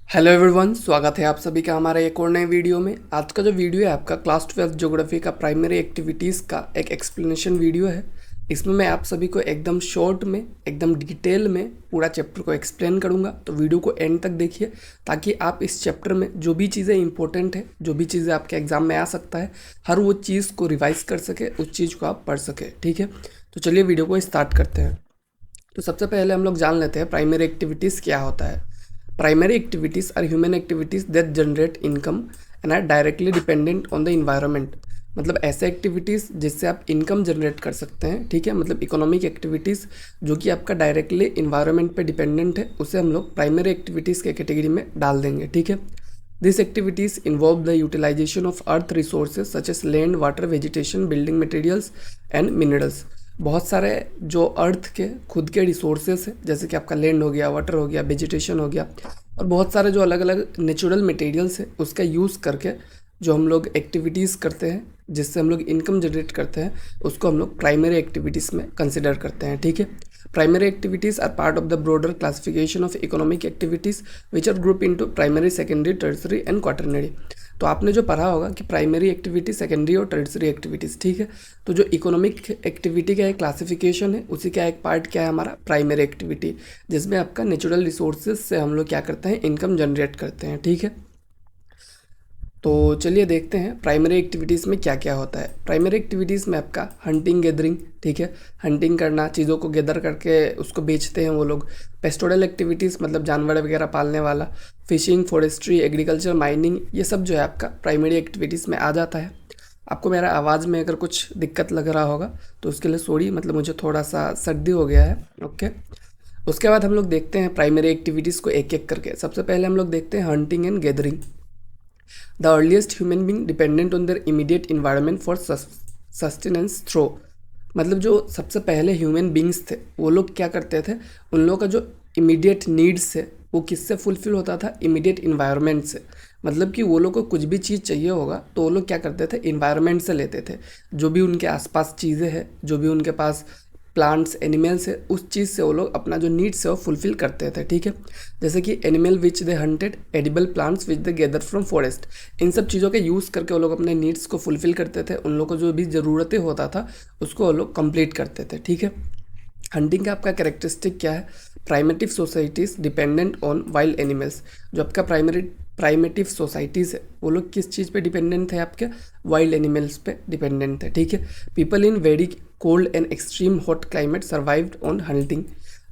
Hello everyone, स्वागत है आप सभी का हमारे एक और नए वीडियो में। आज का जो वीडियो है आपका क्लास 12 ज्योग्राफी का प्राइमरी एक्टिविटीज़ का एक एक्सप्लेनेशन वीडियो है। इसमें मैं आप सभी को एकदम शॉर्ट में, एकदम डिटेल में पूरा चैप्टर को एक्सप्लेन करूंगा। तो वीडियो को एंड तक देखिए ताकि आप इस चैप्टर में जो भी चीज़ें इंपॉर्टेंट है, जो भी चीज़ें आपके एग्जाम में आ सकता है, हर वो चीज़ को रिवाइज कर सके, उस चीज़ को आप पढ़ सके। ठीक है, तो चलिए वीडियो को स्टार्ट करते हैं। तो सबसे पहले हम लोग जान लेते हैं प्राइमरी एक्टिविटीज़ क्या होता है। Primary activities are human activities that generate income and are directly dependent on the environment. मतलब ऐसे एक्टिविटीज़ जिससे आप इनकम जनरेट कर सकते हैं। ठीक है, मतलब इकोनॉमिक एक्टिविटीज़ जो कि आपका डायरेक्टली इन्वायरमेंट पे डिपेंडेंट है, उसे हम लोग प्राइमरी एक्टिविटीज़ के कैटेगरी में डाल देंगे। ठीक है, this activities involve the utilisation of earth resources such as land, water, vegetation, building materials and minerals. बहुत सारे जो अर्थ के खुद के रिसोर्सेस है, जैसे कि आपका लैंड हो गया, वाटर हो गया, वेजिटेशन हो गया, और बहुत सारे जो अलग अलग नेचुरल मटेरियल्स है, उसका यूज़ करके जो हम लोग एक्टिविटीज़ करते हैं, जिससे हम लोग इनकम जनरेट करते हैं, उसको हम लोग प्राइमरी एक्टिविटीज़ में कंसिडर करते हैं। ठीक है, primary activities are part of the broader classification of economic activities which are group into primary, secondary, tertiary and quaternary. तो आपने जो पढ़ा होगा कि प्राइमरी एक्टिविटी, सेकेंडरी और टर्सरी एक्टिविटीज़। ठीक है, तो जो इकोनॉमिक एक्टिविटी का एक क्लासिफिकेशन है, उसी का एक पार्ट क्या है हमारा प्राइमरी एक्टिविटी, जिसमें आपका नेचुरल रिसोर्सेज से हम लोग क्या करते हैं, इनकम जनरेट करते हैं। ठीक है, तो चलिए देखते हैं प्राइमरी एक्टिविटीज़ में क्या क्या होता है। प्राइमरी एक्टिविटीज़ में आपका हंटिंग, गैदरिंग। ठीक है, हंटिंग करना, चीज़ों को गैदर करके उसको बेचते हैं वो लोग। पेस्टोरल एक्टिविटीज़ मतलब जानवर वगैरह पालने वाला। फिशिंग, फॉरेस्ट्री, एग्रीकल्चर, माइनिंग, ये सब जो है आपका प्राइमरी एक्टिविटीज़ में आ जाता है। आपको मेरा आवाज़ में अगर कुछ दिक्कत लग रहा होगा तो उसके लिए सॉरी, मतलब मुझे थोड़ा सा सर्दी हो गया है। ओके, उसके बाद हम लोग देखते हैं प्राइमरी एक्टिविटीज़ को एक एक करके। सबसे पहले हम लोग देखते हैं hunting and gathering. The earliest human being dependent on their immediate environment for sustenance through. मतलब जो सबसे पहले ह्यूमन बींग्स थे, वो लोग क्या करते थे, उन लोगों का जो इमीडिएट नीड्स है वो किससे फुलफिल होता था, इमीडिएट इन्वायरमेंट से। मतलब कि वो लोग को कुछ भी चीज़ चाहिए होगा तो वो लोग क्या करते थे, इन्वायरमेंट से लेते थे। जो भी उनके आसपास चीज़ें हैं, जो भी उनके पास प्लांट्स, एनिमल्स है, उस चीज़ से वो लोग अपना जो नीड्स है वो फुलफिल करते थे। ठीक है, जैसे कि animal which they hunted, edible plants which they gather from forest. इन सब चीज़ों का यूज़ करके वो लोग अपने नीड्स को फुलफिल करते थे। उन लोग को जो भी ज़रूरतें होता था उसको वो लोग कंप्लीट करते थे। ठीक है, हंटिंग का आपका कैरेक्टरिस्टिक क्या है, primitive societies dependent on wild animals. जो आपका प्राइमेटिव सोसाइटीज़ है वो लोग किस चीज़ पे डिपेंडेंट है, आपके वाइल्ड एनिमल्स पे डिपेंडेंट है। ठीक है, people in very cold and extreme hot climate survived on hunting.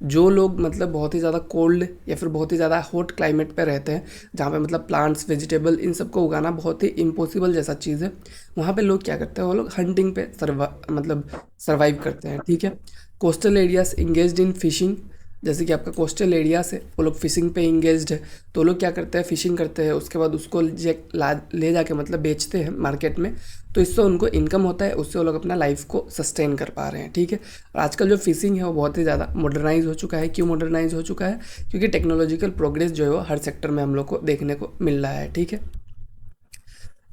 जो लोग मतलब बहुत ही ज़्यादा कोल्ड या फिर बहुत ही ज़्यादा हॉट क्लाइमेट पे रहते हैं, जहाँ पे मतलब प्लांट्स, वेजिटेबल, इन सबको उगाना बहुत ही इम्पॉसिबल जैसा चीज़ है, वहाँ पे लोग क्या करते हैं, वो लोग हंटिंग पे मतलब सर्वाइव करते हैं। ठीक है, कोस्टल एरियाज इंगेज्ड इन फिशिंग। जैसे कि आपका कोस्टल एरियाज है, वो लोग फिशिंग पे इंगेज्ड है, तो लोग क्या करते हैं, फिशिंग करते हैं, उसके बाद उसको ले जाके मतलब बेचते हैं मार्केट में। तो इससे उनको इनकम होता है, उससे वो लोग अपना लाइफ को सस्टेन कर पा रहे हैं। ठीक है, और आजकल जो फिशिंग है वो बहुत ही ज़्यादा मॉडर्नाइज हो चुका है। क्यों मॉडर्नाइज हो चुका है, क्योंकि टेक्नोलॉजिकल प्रोग्रेस जो है वो हर सेक्टर में हम लोग को देखने को मिल रहा है। ठीक है,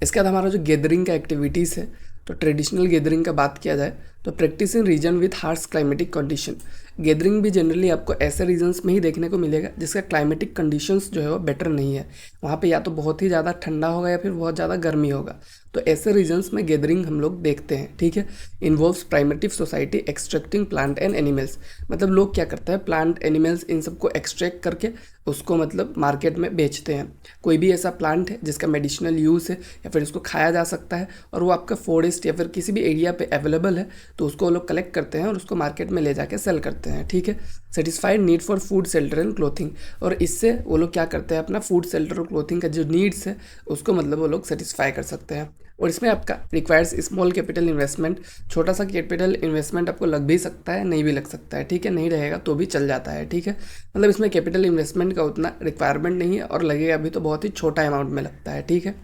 इसके बाद हमारा जो गैदरिंग का एक्टिविटीज़ है, तो ट्रेडिशनल गैदरिंग का बात किया जाए तो practice in region with harsh climatic condition. Gathering भी जनरली आपको ऐसे रीजन्स में ही देखने को मिलेगा जिसका क्लाइमेटिक कंडीशंस जो है वो बेटर नहीं है। वहाँ पे या तो बहुत ही ज़्यादा ठंडा होगा या फिर बहुत ज़्यादा गर्मी होगा। तो ऐसे रीजन्स में गैदरिंग हम लोग देखते हैं। ठीक है, involves primitive society extracting plant and animals. मतलब लोग क्या करते हैं, प्लांट, एनिमल्स, इन सबको एक्सट्रैक्ट करके उसको मतलब मार्केट में बेचते हैं। कोई भी ऐसा प्लांट है जिसका मेडिसिनल यूज़ है या फिर उसको खाया जा सकता है और वो आपका फॉरेस्ट या फिर किसी भी एरिया पे अवेलेबल है, तो उसको वो लोग कलेक्ट करते हैं और उसको मार्केट में ले जाके सेल करते हैं। ठीक है, satisfied need for food, shelter and clothing. और इससे वो लोग क्या करते हैं, अपना फूड, शेल्टर और क्लोथिंग का जो नीड्स है उसको मतलब वो लोग सेटिस्फाई कर सकते हैं। और इसमें आपका रिक्वायर्स स्मॉल कैपिटल इन्वेस्टमेंट। छोटा सा कैपिटल इन्वेस्टमेंट आपको लग भी सकता है, नहीं भी लग सकता है। ठीक है, नहीं रहेगा तो भी चल जाता है। ठीक है, मतलब इसमें कैपिटल इन्वेस्टमेंट का उतना रिक्वायरमेंट नहीं है और लगेगा भी तो बहुत ही छोटा अमाउंट में लगता है। ठीक है,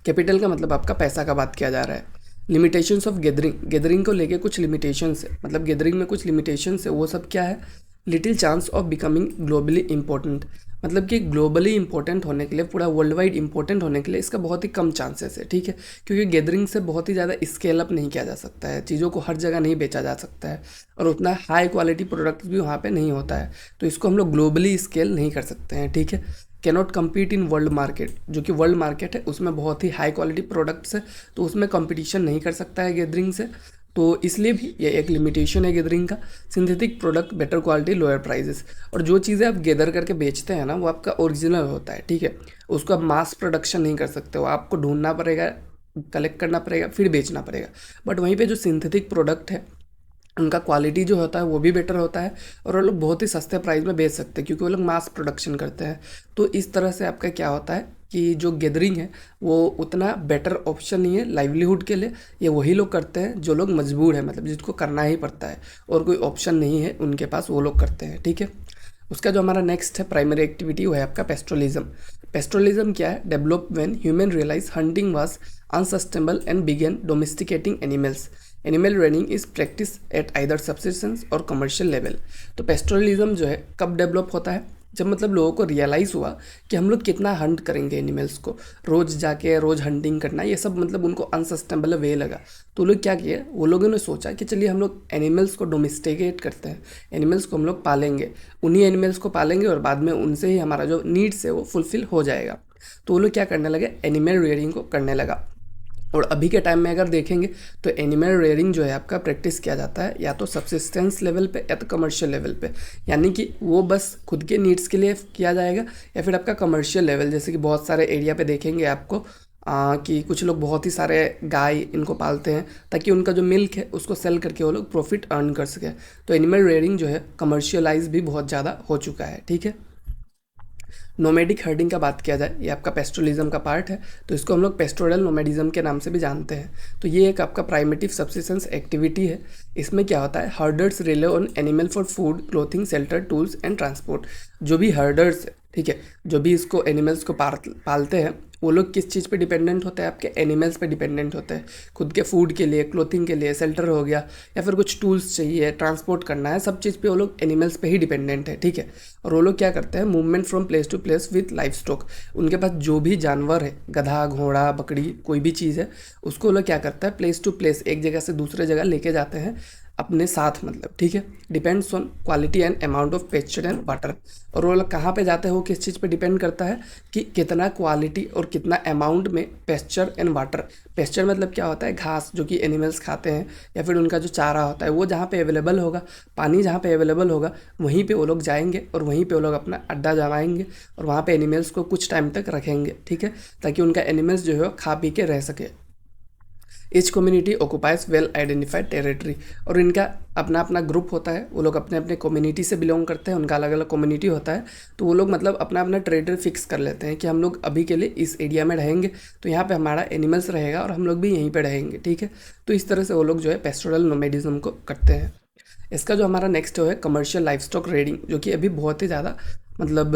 कैपिटल का मतलब आपका पैसा का बात किया जा रहा है। लिमिटेशंस ऑफ गैदरिंग, गैदरिंग को लेके कुछ लिमिटेशंस है, मतलब गैदरिंग में कुछ लिमिटेशंस है। वो सब क्या है, little chance of becoming globally important. मतलब कि ग्लोबली इंपॉर्टेंट होने के लिए, पूरा वर्ल्ड वाइड इंपॉर्टेंट होने के लिए इसका बहुत ही कम चांसेस है। ठीक है, क्योंकि गैदरिंग से बहुत ही ज़्यादा स्केल अप नहीं किया जा सकता है, चीज़ों को हर जगह नहीं बेचा जा सकता है और उतना हाई क्वालिटी प्रोडक्ट भी वहाँ पे नहीं होता है, तो इसको हम लोग ग्लोबली स्केल नहीं कर सकते हैं। ठीक है, cannot compete in world market, जो कि वर्ल्ड मार्केट है उसमें बहुत ही हाई क्वालिटी प्रोडक्ट्स है, तो उसमें कंपटीशन नहीं कर सकता है गैदरिंग से, तो इसलिए भी ये एक लिमिटेशन है गैदरिंग का। Synthetic product, better quality, lower prices. और जो चीज़ें आप गैदर करके बेचते हैं ना वो आपका ओरिजिनल होता है, ठीक है, उसको आप मास प्रोडक्शन नहीं कर सकते हो, आपको ढूंढना पड़ेगा, कलेक्ट करना पड़ेगा, फिर बेचना पड़ेगा। बट वहीं पे जो सिंथेटिक प्रोडक्ट है उनका क्वालिटी जो होता है वो भी बेटर होता है, और वो लोग बहुत ही सस्ते प्राइस में बेच सकते हैं क्योंकि वो लोग मास प्रोडक्शन करते हैं। तो इस तरह से आपका क्या होता है कि जो गैदरिंग है वो उतना बेटर ऑप्शन नहीं है लाइवलीहुड के लिए। ये वही लोग करते हैं जो लोग मजबूर है, मतलब जिसको करना ही पड़ता है और कोई ऑप्शन नहीं है उनके पास, वो लोग करते हैं, ठीक है। उसका जो हमारा नेक्स्ट है प्राइमरी एक्टिविटी वो है आपका पेस्ट्रोलिज्म। पेस्ट्रोलिज्म क्या है? Develop when human realise hunting was unsustainable and began domesticating animals. Animal rearing is practice at either subsistence और कमर्शियल लेवल। तो पेस्ट्रोलिज्म जो है कब डेवलप होता है? जब मतलब लोगों को रियलाइज़ हुआ कि हम लोग कितना हंट करेंगे एनिमल्स को, रोज़ जाके रोज़ हंटिंग करना, ये सब मतलब उनको अनसस्टेनेबल वे लगा। तो लोग क्या किए, वो लोगों ने सोचा कि चलिए हम लोग एनिमल्स को डोमेस्टिकेट करते हैं, एनिमल्स को हम लोग पालेंगे, उन्हीं एनिमल्स को पालेंगे और बाद में उनसे ही हमारा जो नीड्स है वो फुलफिल हो जाएगा। तो वो लोग क्या करने लगे, एनिमल रेयरिंग को करने लगा। और अभी के टाइम में अगर देखेंगे तो एनिमल रेयरिंग जो है आपका प्रैक्टिस किया जाता है या तो सब्सिस्टेंस लेवल पे या तो कमर्शियल लेवल पे, यानी कि वो बस खुद के नीड्स के लिए किया जाएगा, या फिर आपका कमर्शियल लेवल, जैसे कि बहुत सारे एरिया पे देखेंगे आपको कि कुछ लोग बहुत ही सारे गाय इनको पालते हैं ताकि उनका जो मिल्क है उसको सेल करके वो लोग प्रॉफिट अर्न कर सके। तो एनिमल रेयरिंग जो है कमर्शियलाइज भी बहुत ज़्यादा हो चुका है, ठीक है। नोमैडिक हर्डिंग का बात किया जाए, ये आपका पेस्टोरलिज्म का पार्ट है, तो इसको हम लोग पेस्टोरल नोमैडिज्म के नाम से भी जानते हैं। तो ये एक आपका प्राइमेटिव सब्सिस्टेंस एक्टिविटी है। इसमें क्या होता है, herders relay on animal for food, clothing, shelter, tools and transport. जो भी हर्डर्स है, ठीक है, जो भी इसको एनिमल्स को पालते हैं, वो लोग किस चीज़ पे डिपेंडेंट होते हैं, आपके एनिमल्स पे डिपेंडेंट होते हैं, खुद के फूड के लिए, क्लोथिंग के लिए, शेल्टर हो गया, या फिर कुछ टूल्स चाहिए, ट्रांसपोर्ट करना है, सब चीज़ पे वो लोग एनिमल्स पे ही डिपेंडेंट है, ठीक है। और वो लोग क्या करते हैं, movement from place to place with livestock. उनके पास जो भी जानवर है, गधा, घोड़ा, बकरी, कोई भी चीज़ है, उसको वो लोग क्या करता है, प्लेस टू प्लेस, एक जगह से दूसरे जगह लेके जाते हैं अपने साथ, मतलब, ठीक है। Depends on quality and amount of pasture and water. और वो लोग कहाँ पे जाते हैं, वो किस चीज़ पे डिपेंड करता है कि कितना क्वालिटी और कितना अमाउंट में पेस्चर एंड वाटर। पेस्चर मतलब क्या होता है, घास जो कि एनिमल्स खाते हैं, या फिर उनका जो चारा होता है वो जहाँ पे अवेलेबल होगा, पानी जहाँ पे अवेलेबल होगा, वहीं पे वो लोग जाएंगे और वहीं पे वो लोग अपना अड्डा जमाएंगे और वहाँ पे एनिमल्स को कुछ टाइम तक रखेंगे, ठीक है, ताकि उनका एनिमल्स जो है खा पी के रह सके। Each community occupies well identified territory. और इनका अपना अपना ग्रुप होता है, वो लोग अपने अपने कम्युनिटी से बिलोंग करते हैं, उनका अलग अलग कम्युनिटी होता है, तो वो लोग मतलब अपना अपना टेरिटरी फिक्स कर लेते हैं कि हम लोग अभी के लिए इस एरिया में रहेंगे, तो यहाँ पे हमारा एनिमल्स रहेगा और हम लोग भी यहीं पे रहेंगे, ठीक है। तो इस तरह से वो लोग जो है पेस्टोरल नोमैडिज्म को करते हैं। इसका जो हमारा नेक्स्ट है कमर्शियल लाइफ स्टॉक रेडिंग, जो कि अभी बहुत ही ज़्यादा मतलब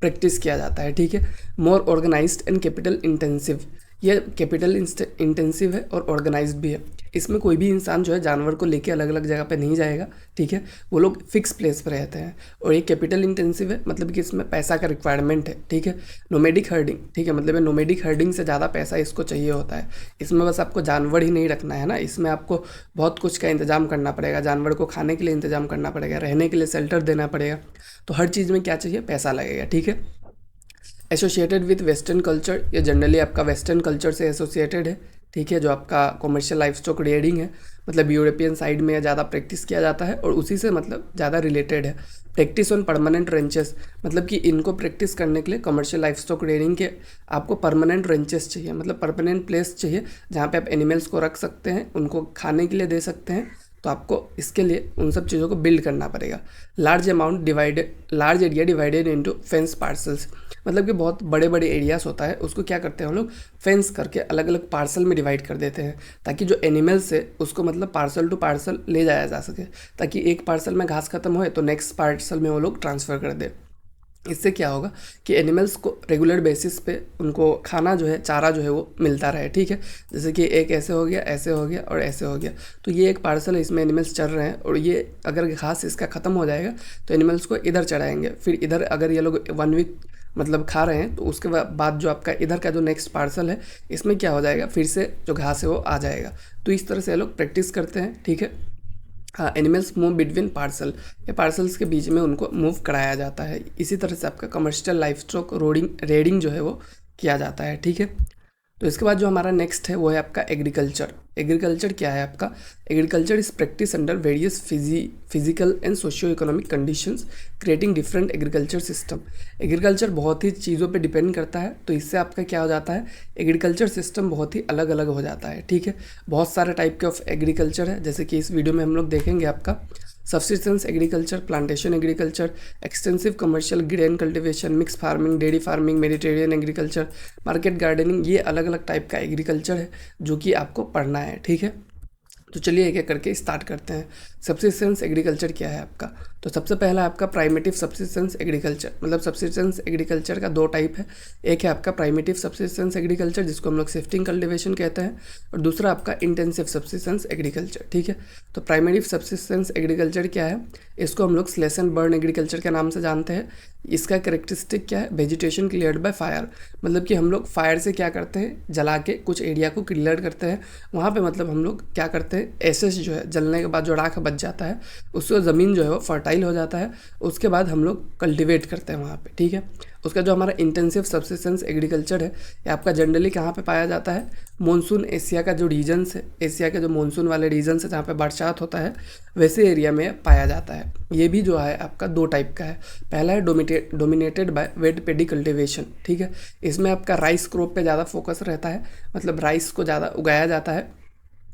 प्रैक्टिस किया जाता है, ठीक है। मोर ऑर्गेनाइज्ड एंड कैपिटल इंटेंसिव। ये कैपिटल इंटेंसिव है और ऑर्गेनाइज्ड भी है। इसमें कोई भी इंसान जो है जानवर को लेके अलग अलग जगह पे नहीं जाएगा, ठीक है, वो लोग फिक्स प्लेस पे रहते हैं। और ये कैपिटल इंटेंसिव है, मतलब कि इसमें पैसा का रिक्वायरमेंट है, ठीक है। नोमैडिक हर्डिंग, ठीक है, मतलब नोमैडिक हर्डिंग से ज़्यादा पैसा इसको चाहिए होता है। इसमें बस आपको जानवर ही नहीं रखना है ना, इसमें आपको बहुत कुछ का इंतजाम करना पड़ेगा, जानवर को खाने के लिए इंतजाम करना पड़ेगा, रहने के लिए शेल्टर देना पड़ेगा, तो हर चीज़ में क्या चाहिए, पैसा लगेगा, ठीक है। एसोसिएटेड विथ वेस्टर्न कल्चर, ये जनरली आपका वेस्टर्न कल्चर से एसोसिएटेड है, ठीक है। जो आपका कमर्शियल लाइफ स्टॉक रेयरिंग है, मतलब यूरोपियन साइड में ज़्यादा प्रैक्टिस किया जाता है और उसी से मतलब ज़्यादा रिलेटेड है। प्रैक्टिस ऑन परमानेंट रेंचेस, मतलब कि इनको प्रैक्टिस करने के लिए कमर्शियल लाइफ स्टॉक रेयरिंग के आपको परमानेंट रेंचेस चाहिए, मतलब परमानेंट प्लेस चाहिए जहाँ पे आप एनिमल्स को रख सकते हैं, उनको खाने के लिए दे सकते हैं। तो आपको इसके लिए उन सब चीज़ों को बिल्ड करना पड़ेगा। Large area divided into fence parcels, मतलब कि बहुत बड़े बड़े एरियाज होता है, उसको क्या करते हैं हम लोग, फेंस करके अलग अलग पार्सल में डिवाइड कर देते हैं, ताकि जो एनिमल्स है उसको मतलब पार्सल टू पार्सल ले जाया जा सके, ताकि एक पार्सल में घास खत्म होए तो नेक्स्ट पार्सल में वो लोग ट्रांसफ़र कर दे। इससे क्या होगा कि एनिमल्स को रेगुलर बेसिस पे उनको खाना जो है, चारा जो है वो मिलता रहे, ठीक है। जैसे कि एक ऐसे हो गया, ऐसे हो गया और ऐसे हो गया, तो ये एक पार्सल है, इसमें एनिमल्स चल रहे हैं और ये अगर घास इसका ख़त्म हो जाएगा तो एनिमल्स को इधर चढ़ाएंगे, फिर इधर अगर ये लोग 1 वीक मतलब खा रहे हैं तो उसके बाद जो आपका इधर का जो नेक्स्ट पार्सल है, इसमें क्या हो जाएगा, फिर से जो घास है वो आ जाएगा। तो इस तरह से ये लोग प्रैक्टिस करते हैं, ठीक है। हाँ, एनिमल्स मूव बिटवीन पार्सल, या पार्सल्स के बीच में उनको मूव कराया जाता है। इसी तरह से आपका कमर्शियल लाइफ स्टॉक रेडिंग जो है वो किया जाता है, ठीक है। तो इसके बाद जो हमारा नेक्स्ट है वो है आपका एग्रीकल्चर। एग्रीकल्चर क्या है आपका? Agriculture is practice under various physical and socio economic conditions creating different agriculture system. Agriculture बहुत ही चीज़ों पे डिपेंड करता है, तो इससे आपका क्या हो जाता है, एग्रीकल्चर सिस्टम बहुत ही अलग अलग हो जाता है, ठीक है। बहुत सारे टाइप के ऑफ एग्रीकल्चर है, जैसे कि इस वीडियो में हम लोग देखेंगे आपका subsistence agriculture, plantation agriculture, extensive commercial grain cultivation, mix farming, dairy farming, Mediterranean agriculture, market gardening. ये अलग अलग टाइप का एग्रीकल्चर है जो कि आपको पढ़ना है, ठीक है। तो चलिए एक एक करके स्टार्ट करते हैं। सब्सिस्टेंस एग्रीकल्चर क्या है आपका? तो सबसे पहला आपका प्राइमेटिव सब्सिस्टेंस एग्रीकल्चर, मतलब सब्सिस्टेंस एग्रीकल्चर का दो टाइप है। एक है आपका प्राइमेटिव सब्सिस्टेंस एग्रीकल्चर जिसको हम लोग शिफ्टिंग कल्टीवेशन कहते हैं, और दूसरा आपका इंटेंसिव सब्सिस्टेंस एग्रीकल्चर, ठीक है। तो प्राइमेटिव सब्सिस्टेंस एग्रीकल्चर क्या है? इसको हम लोग स्लैश एंड बर्न एग्रीकल्चर के नाम से जानते हैं। इसका कैरेक्टरिस्टिक क्या है? वेजिटेशन क्लियर्ड बाय फायर, मतलब कि हम लोग फायर से क्या करते हैं, जला के कुछ एरिया को क्लियर करते हैं। वहाँ पे मतलब हम लोग क्या करते हैं, एसेस जो है जलने के बाद जो राख बच जाता है उससे ज़मीन जो है वो फर्टाइल हो जाता है। उसके बाद हम लोग कल्टिवेट करते हैं वहाँ पे, ठीक है। उसका जो हमारा इंटेंसिव सब्सिस्टेंस एग्रीकल्चर है ये आपका जनरली कहाँ पे पाया जाता है? मॉनसून एशिया का जो रीजन्स है, एशिया के जो मॉनसून वाले रीजन्स है जहाँ पे बरसात होता है वैसे एरिया में पाया जाता है। ये भी जो है आपका दो टाइप का है। पहला है dominated by weight pedi cultivation, ठीक है। इसमें आपका राइस क्रॉप पे ज़्यादा फोकस रहता है, मतलब राइस को ज़्यादा उगाया जाता है।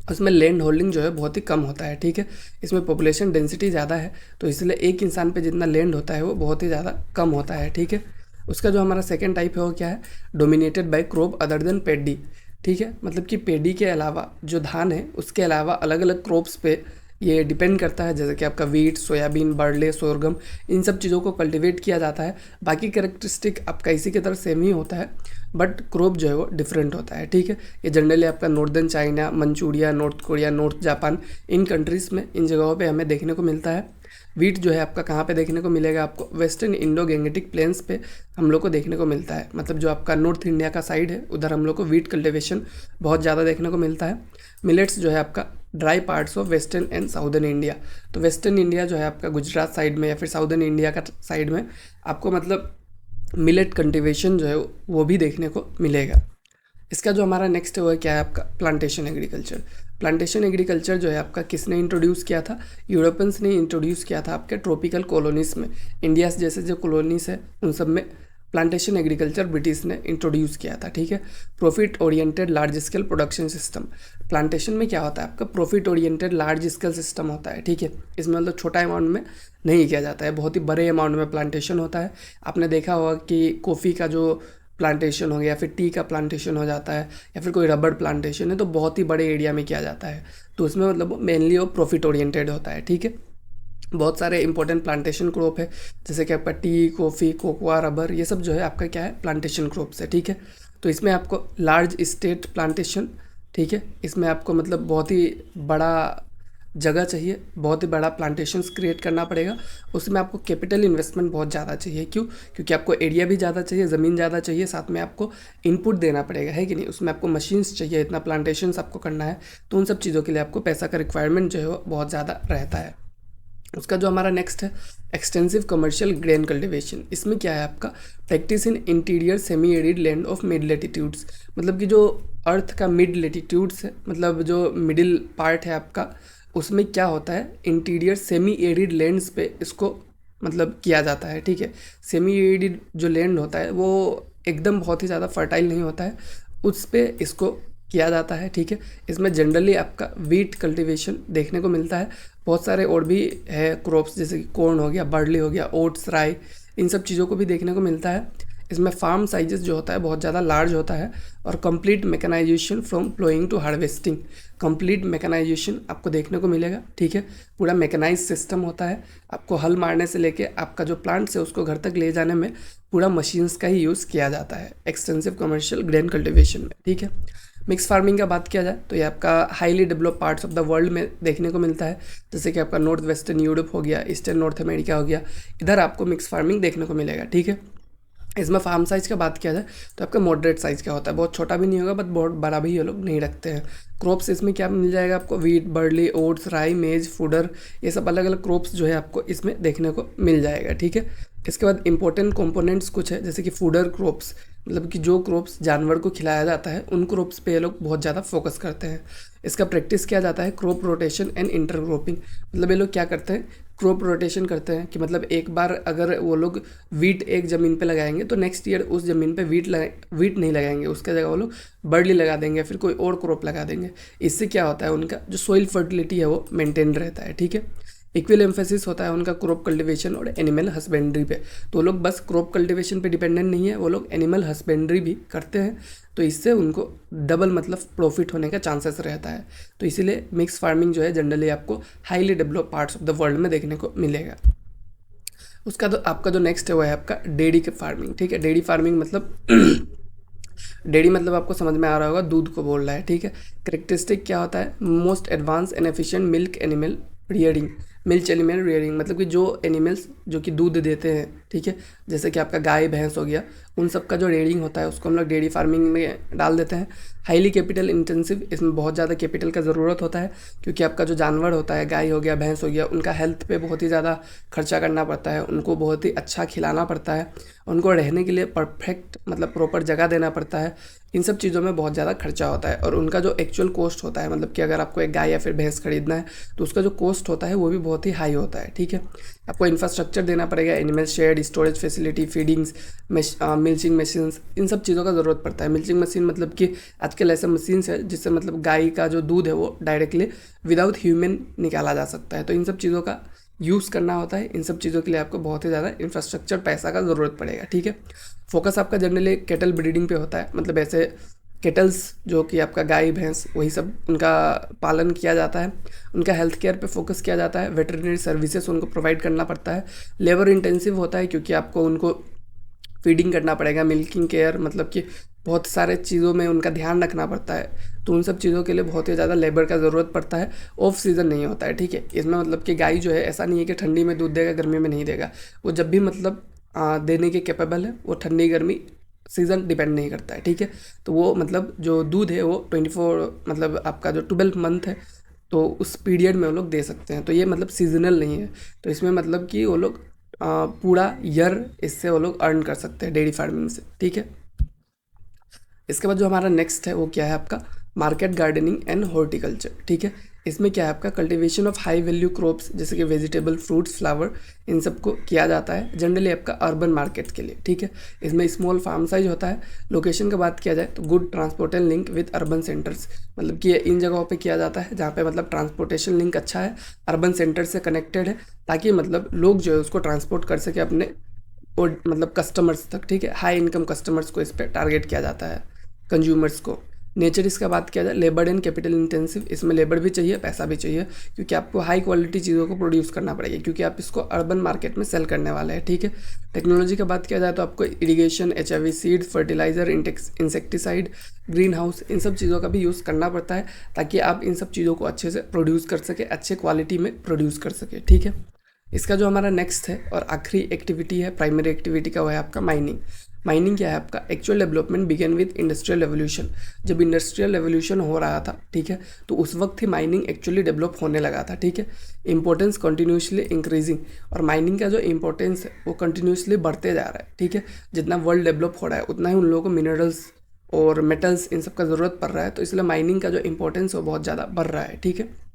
उसमें लैंड होल्डिंग जो है बहुत ही कम होता है, ठीक है। इसमें पॉपुलेशन डेंसिटी ज़्यादा है, तो इसलिए एक इंसान पे जितना लैंड होता है वो बहुत ही ज़्यादा कम होता है, ठीक है। उसका जो हमारा सेकेंड टाइप है वो क्या है? Dominated by crop other than paddy, ठीक है। मतलब कि पेडी के अलावा जो धान है उसके अलावा अलग अलग क्रॉप्स पे ये डिपेंड करता है, जैसे कि आपका वीट, सोयाबीन, बार्ले, सोरगम, इन सब चीज़ों को कल्टीवेट किया जाता है। बाकी कैरेक्टरिस्टिक आपका इसी की तरह सेम ही होता है, बट क्रॉप जो है वो डिफरेंट होता है, ठीक है। ये जनरली आपका northern China, Manchuria, North Korea, north Japan, इन कंट्रीज़ में, इन जगहों पे हमें देखने को मिलता है। वीट जो है आपका कहाँ पे देखने को मिलेगा? आपको वेस्टर्न इंडो गैंगेटिक प्लेन्स पे हम लोग को देखने को मिलता है, मतलब जो आपका नॉर्थ इंडिया का साइड है उधर हम लोग को वीट कल्टिवेशन बहुत ज़्यादा देखने को मिलता है। मिलेट्स जो है आपका dry parts of western and southern India, तो वेस्टर्न इंडिया जो है आपका गुजरात साइड में या फिर साउदर्न इंडिया का साइड में आपको मतलब मिलेट कल्टीवेशन जो है वो भी देखने को मिलेगा। इसका जो हमारा नेक्स्ट है वो क्या है आपका? Plantation agriculture. प्लांटेशन एग्रीकल्चर जो है आपका किसने इंट्रोड्यूस किया था? यूरोपियंस ने इंट्रोड्यूस किया था आपके ट्रॉपिकल कॉलोनीज़ में। इंडिया जैसे जो कॉलोनीज़ है उन सब में प्लांटेशन एग्रीकल्चर ब्रिटिश ने इंट्रोड्यूस किया था, ठीक है। Profit oriented large scale production system. Plantation में क्या होता है आपका? Profit oriented large scale system होता है, ठीक है। इसमें मतलब छोटा अमाउंट में नहीं किया जाता है, बहुत ही बड़े अमाउंट में प्लांटेशन होता है। आपने देखा होगा कि कॉफ़ी का जो प्लांटेशन हो गया, फिर टी का प्लांटेशन हो जाता है, या फिर कोई रबड़ प्लांटेशन है, तो बहुत ही बड़े एरिया में किया जाता है। तो उसमें मतलब मेनली वो प्रॉफिट ओरिएंटेड होता है, ठीक है। बहुत सारे इंपॉर्टेंट प्लांटेशन क्रॉप है, जैसे कि आपका टी, कॉफ़ी, कोकोआ, रबर, ये सब जो है आपका क्या है? प्लांटेशन क्रॉप्स है, ठीक है। तो इसमें आपको लार्ज स्टेट प्लांटेशन, ठीक है, इसमें आपको मतलब बहुत ही बड़ा जगह चाहिए, बहुत ही बड़ा प्लांटेशंस क्रिएट करना पड़ेगा। उसमें आपको कैपिटल इन्वेस्टमेंट बहुत ज़्यादा चाहिए। क्यों? क्योंकि आपको एरिया भी ज़्यादा चाहिए, ज़मीन ज़्यादा चाहिए, साथ में आपको इनपुट देना पड़ेगा, है कि नहीं। उसमें आपको मशीन्स चाहिए, इतना प्लांटेशंस आपको करना है, तो उन सब चीज़ों के लिए आपको पैसा का रिक्वायरमेंट जो है वो बहुत ज़्यादा रहता है। उसका जो हमारा नेक्स्ट है एक्सटेंसिव कमर्शियल ग्रेन कल्टीवेशन। इसमें क्या है आपका? Practice in interior semi arid land of mid latitudes, मतलब कि जो अर्थ का मिड लेटीट्यूड्स है, मतलब जो मिडिल पार्ट है आपका, उसमें क्या होता है? इंटीरियर सेमी एरिड लैंड्स पे इसको मतलब किया जाता है, ठीक है। सेमी एरिड जो लैंड होता है वो एकदम बहुत ही ज़्यादा फर्टाइल नहीं होता है, उस पर इसको किया जाता है, ठीक है। इसमें जनरली आपका वीट कल्टीवेशन देखने को मिलता है। बहुत सारे और भी है क्रॉप्स, जैसे कि कॉर्न हो गया, बार्ली हो गया, ओट्स, राई, इन सब चीज़ों को भी देखने को मिलता है। इसमें फार्म साइजेस जो होता है बहुत ज़्यादा लार्ज होता है, और complete mechanisation from ploughing to harvesting, complete mechanisation आपको देखने को मिलेगा, ठीक है। पूरा मैकेनाइज सिस्टम होता है। आपको हल मारने से लेके आपका जो प्लांट्स है उसको घर तक ले जाने में पूरा मशीन्स का ही यूज़ किया जाता है एक्सटेंसिव कमर्शियल ग्रेन कल्टिवेशन में, ठीक है। मिक्स फार्मिंग का बात किया जाए तो ये आपका highly develop parts of the world में देखने को मिलता है, जैसे कि आपका नॉर्थ वेस्टर्न यूरोप हो गया, ईस्टर्न नॉर्थ अमेरिका हो गया, इधर आपको मिक्स फार्मिंग देखने को मिलेगा, ठीक है। इसमें फार्म साइज़ का बात किया जाए तो आपका मॉडरेट साइज़ का होता है, बहुत छोटा भी नहीं होगा बट बहुत बड़ा भी ये लोग नहीं रखते हैं। क्रॉप्स इसमें क्या मिल जाएगा आपको, वीट, बर्ली, ओट्स, राई, मेज, फूडर, ये सब अलग अलग क्रॉप्स जो है आपको इसमें देखने को मिल जाएगा, ठीक है। इसके बाद इंपॉर्टेंट कंपोनेंट्स कुछ है, जैसे कि फूडर क्रॉप्स, मतलब कि जो क्रॉप्स जानवर को खिलाया जाता है उन क्रॉप्स पे ये लोग बहुत ज़्यादा फोकस करते हैं। इसका प्रैक्टिस किया जाता है क्रॉप रोटेशन एंड इंटरक्रॉपिंग, मतलब ये लोग क्या करते हैं, क्रॉप रोटेशन करते हैं कि मतलब एक बार अगर वो लोग वीट एक ज़मीन पे लगाएंगे तो नेक्स्ट ईयर उस ज़मीन पे वीट नहीं लगाएंगे, उसके जगह वो लोग बर्ली लगा देंगे, फिर कोई और क्रॉप लगा देंगे। इससे क्या होता है, उनका जो सॉइल फर्टिलिटी है वो मेंटेन रहता है, ठीक है। इक्वल एम्फेसिस होता है उनका क्रॉप कल्टीवेशन और एनिमल हस्बेंड्री पे, तो लोग बस क्रॉप कल्टीवेशन पे डिपेंडेंट नहीं है, वो लोग एनिमल हस्बेंड्री भी करते हैं, तो इससे उनको डबल मतलब प्रॉफिट होने का चांसेस रहता है। तो इसीलिए मिक्स फार्मिंग जो है जनरली आपको highly develop parts of the world में देखने को मिलेगा। उसका तो आपका जो नेक्स्ट है वो है आपका डेयरी के फार्मिंग, ठीक है। डेयरी फार्मिंग मतलब डेयरी मतलब आपको समझ में आ रहा होगा, दूध को बोल रहा है, ठीक है। करेक्टरिस्टिक क्या होता है, most advance and efficient milk animal rearing, milk animal rearing मतलब कि जो एनिमल्स जो कि दूध देते हैं, ठीक है, जैसे कि आपका गाय भैंस हो गया, उन सब का जो रेयरिंग होता है उसको हम लोग डेयरी फार्मिंग में डाल देते हैं। हाईली कैपिटल इंटेंसिव, इसमें बहुत ज़्यादा कैपिटल का ज़रूरत होता है, क्योंकि आपका जो जानवर होता है, गाय हो गया, भैंस हो गया, उनका हेल्थ पे बहुत ही ज़्यादा खर्चा करना पड़ता है, उनको बहुत ही अच्छा खिलाना पड़ता है, उनको रहने के लिए परफेक्ट मतलब प्रॉपर जगह देना पड़ता है, इन सब चीज़ों में बहुत ज़्यादा खर्चा होता है। और उनका जो एक्चुअल कॉस्ट होता है, मतलब कि अगर आपको एक गाय या फिर भैंस खरीदना है तो उसका जो कॉस्ट होता है वो भी बहुत ही हाई होता है, ठीक है। आपको इंफ्रास्ट्रक्चर देना पड़ेगा, animal shed, storage facility, feedings, milching machines, इन सब चीज़ों का ज़रूरत पड़ता है। मिल्चिंग मशीन मतलब कि आजकल ऐसे मशीन्स है जिससे मतलब गाय का जो दूध है वो डायरेक्टली विदाउट ह्यूमन निकाला जा सकता है, तो इन सब चीज़ों का यूज़ करना होता है। इन सब चीज़ों के लिए आपको बहुत ही ज़्यादा इंफ्रास्ट्रक्चर, पैसा का ज़रूरत पड़ेगा, ठीक है। फोकस आपका जनरली कैटल ब्रीडिंग पे होता है, मतलब ऐसे केटल्स जो कि आपका गाय भैंस वही सब उनका पालन किया जाता है, उनका हेल्थ केयर पे फोकस किया जाता है, वेटरनरी सर्विसेज उनको प्रोवाइड करना पड़ता है। लेबर इंटेंसिव होता है क्योंकि आपको उनको फीडिंग करना पड़ेगा, मिल्किंग केयर मतलब कि बहुत सारे चीज़ों में उनका ध्यान रखना पड़ता है, तो उन सब चीज़ों के लिए बहुत ही ज़्यादा लेबर का ज़रूरत पड़ता है। ऑफ सीज़न नहीं होता है, ठीक है। इसमें मतलब कि गाय जो है ऐसा नहीं है कि ठंडी में दूध देगा गर्मी में नहीं देगा, वो जब भी मतलब देने के कैपेबल है, वो ठंडी गर्मी सीज़न डिपेंड नहीं करता है, ठीक है। तो वो मतलब जो दूध है वो 24 मतलब आपका जो 12 मंथ है तो उस पीरियड में वो लोग दे सकते हैं, तो ये मतलब सीजनल नहीं है, तो इसमें मतलब कि वो लोग पूरा ईयर इससे वो लोग अर्न कर सकते हैं डेयरी फार्मिंग से, ठीक है। इसके बाद जो हमारा नेक्स्ट है वो क्या है आपका मार्केट गार्डनिंग एंड हॉर्टिकल्चर, ठीक है। इसमें क्या है आपका cultivation of high value crops जैसे कि वेजिटेबल, फ्रूट्स, फ्लावर, इन सब को किया जाता है जनरली आपका अर्बन मार्केट के लिए, ठीक है। इसमें स्मॉल फार्म साइज होता है। लोकेशन का बात किया जाए तो good transportation link with urban centres, मतलब कि इन जगहों पे किया जाता है जहाँ पे मतलब ट्रांसपोर्टेशन लिंक अच्छा है, अर्बन सेंटर से कनेक्टेड है, ताकि मतलब लोग जो है उसको ट्रांसपोर्ट कर सके अपने और मतलब कस्टमर्स तक, ठीक है। हाई इनकम कस्टमर्स को इस पर टारगेट किया जाता है, कंज्यूमर्स को। नेचर इसका बात किया जाए लेबर एंड कैपिटल इंटेंसिव, इसमें लेबर भी चाहिए, पैसा भी चाहिए, क्योंकि आपको हाई क्वालिटी चीज़ों को प्रोड्यूस करना पड़ेगा, क्योंकि आप इसको अर्बन मार्केट में सेल करने वाले हैं, ठीक है। टेक्नोलॉजी का बात किया जाए तो आपको irrigation, HIV seed, fertiliser, insecticide, green house, इन सब चीज़ों का भी यूज़ करना पड़ता है, ताकि आप इन सब चीज़ों को अच्छे से प्रोड्यूस कर सके, अच्छे क्वालिटी में प्रोड्यूस कर सके, ठीक है। इसका जो हमारा नेक्स्ट है और आखिरी एक्टिविटी है प्राइमरी एक्टिविटी का, वो है आपका माइनिंग। माइनिंग क्या है आपका actual development began with industrial revolution, जब इंडस्ट्रियल रेवोल्यूशन हो रहा था, ठीक है, तो उस वक्त ही माइनिंग एक्चुअली डेवलप होने लगा था, ठीक है। इंपॉर्टेंस कंटिन्यूसली इंक्रीजिंग, और माइनिंग का जो इंपॉर्टेंस है वो कंटिन्यूसली बढ़ते जा रहा है, ठीक है। जितना वर्ल्ड डेवलप हो रहा है उतना ही उन लोगों को मिनरल्स और मेटल्स इन सब का ज़रूरत पड़ रहा है, तो इसलिए माइनिंग का जो इंपॉर्टेंस है वो बहुत ज़्यादा बढ़ रहा है, ठीक है।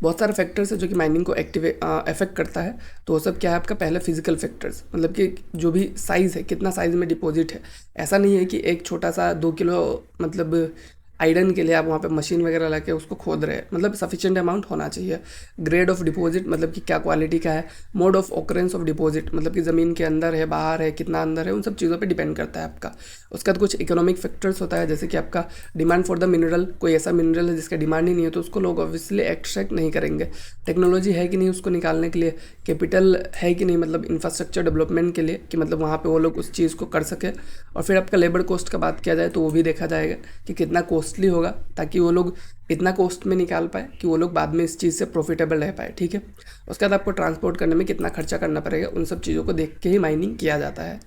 बहुत सारे फैक्टर्स है जो कि माइनिंग को अफेक्ट करता है, तो वो सब क्या है आपका पहले फिजिकल फैक्टर्स, मतलब कि जो भी साइज़ है, कितना साइज़ में डिपॉजिट है। ऐसा नहीं है कि एक छोटा सा 2 किलो मतलब आयरन के लिए आप वहाँ पे मशीन वगैरह ला के उसको खोद रहे हैं, मतलब सफिशिएंट अमाउंट होना चाहिए। ग्रेड ऑफ डिपॉजिट मतलब कि क्या क्वालिटी का है। Mode of occurrence of deposit मतलब कि ज़मीन के अंदर है, बाहर है, कितना अंदर है, उन सब चीज़ों पे डिपेंड करता है आपका। उसका कुछ इकोनॉमिक फैक्टर्स होता है, जैसे कि आपका डिमांड फॉर द मिनरल, कोई ऐसा मिनरल है जिसका डिमांड ही नहीं है तो उसको लोग ऑब्वियसली एक्सट्रैक्ट नहीं करेंगे। टेक्नोलॉजी है कि नहीं उसको निकालने के लिए, कैपिटल है कि नहीं मतलब इंफ्रास्ट्रक्चर डेवलपमेंट के लिए कि मतलब वहाँ पे वो लोग उस चीज़ को कर सके। और फिर आपका लेबर कॉस्ट का बात किया जाए तो वो भी देखा जाएगा कि कितना कॉस्टली होगा, ताकि वो लोग इतना कॉस्ट में निकाल पाए कि वो लोग बाद में इस चीज़ से प्रॉफिटेबल रह पाए, ठीक है। उसके बाद आपको ट्रांसपोर्ट करने में कितना खर्चा करना पड़ेगा, उन सब चीज़ों को देख के ही माइनिंग किया जाता है।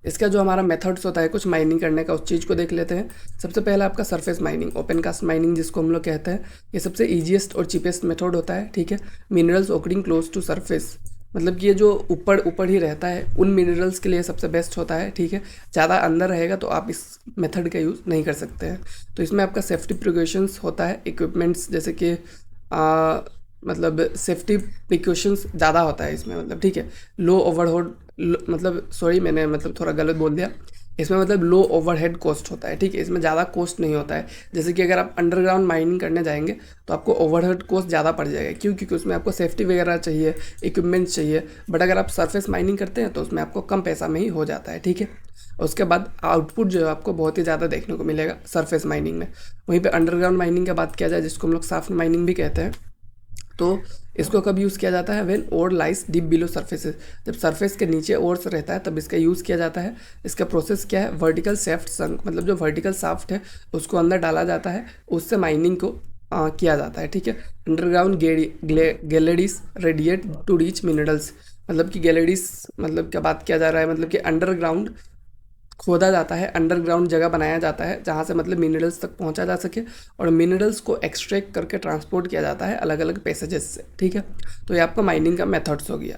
इसका जो हमारा मेथड्स होता है कुछ माइनिंग करने का, उस चीज़ को देख लेते हैं। सबसे पहला आपका surface mining, open cast mining जिसको हम लोग कहते हैं, ये सबसे ईजीएस्ट और चीपेस्ट मेथड होता है, ठीक है। Minerals occurring close to surface, मतलब कि ये जो ऊपर ऊपर ही रहता है उन मिनरल्स के लिए सबसे बेस्ट होता है, ठीक है। ज़्यादा अंदर रहेगा तो आप इस मेथड का यूज़ नहीं कर सकते हैं। तो इसमें आपका सेफ्टी प्रिकॉशंस होता है, इक्विपमेंट्स जैसे कि मतलब सेफ्टी प्रिकॉशंस ज़्यादा होता है इसमें, मतलब ठीक है। लो ओवरहेड, मतलब सॉरी मैंने मतलब थोड़ा गलत बोल दिया, इसमें मतलब लो ओवरहेड कॉस्ट होता है, ठीक है। इसमें ज़्यादा कॉस्ट नहीं होता है। जैसे कि अगर आप अंडरग्राउंड माइनिंग करने जाएंगे तो आपको ओवरहेड कॉस्ट ज़्यादा पड़ जाएगा, क्यों? क्योंकि उसमें आपको सेफ्टी वगैरह चाहिए, इक्विपमेंट्स चाहिए। बट अगर आप सरफेस माइनिंग करते हैं तो उसमें आपको कम पैसा में ही हो जाता है, ठीक है। उसके बाद आउटपुट जो है आपको बहुत ही ज़्यादा देखने को मिलेगा सरफेस माइनिंग में। वहीं पे अंडरग्राउंड माइनिंग की बात किया जाए, जिसको हम लोग साफ्ट माइनिंग भी कहते हैं, तो इसको कब यूज़ किया जाता है? When ore lies deep below surfaces, जब सरफेस के नीचे ओर्स रहता है तब इसका यूज़ किया जाता है। इसका प्रोसेस क्या है? वर्टिकल शाफ्ट संक, मतलब जो वर्टिकल शाफ्ट है उसको अंदर डाला जाता है, उससे माइनिंग को किया जाता है, ठीक है। Underground galleries radiate to reach minerals, मतलब कि गैलेडीज मतलब क्या बात किया जा रहा है, मतलब कि अंडरग्राउंड खोदा जाता है, अंडरग्राउंड जगह बनाया जाता है जहाँ से मतलब मिनरल्स तक पहुँचा जा सके, और मिनरल्स को एक्सट्रैक्ट करके ट्रांसपोर्ट किया जाता है अलग अलग पैसेजेस से, ठीक है। तो ये आपका माइनिंग का मेथड्स हो गया।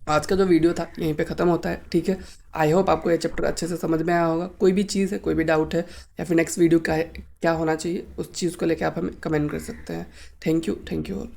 आज का जो वीडियो था यहीं पे ख़त्म होता है, ठीक है। आई होप आपको ये चैप्टर अच्छे से समझ में आया होगा। कोई भी चीज़ है, कोई भी डाउट है, या फिर नेक्स्ट वीडियो क्या है, क्या होना चाहिए, उस चीज़ को लेकर आप हमें कमेंट कर सकते हैं। Thank you all.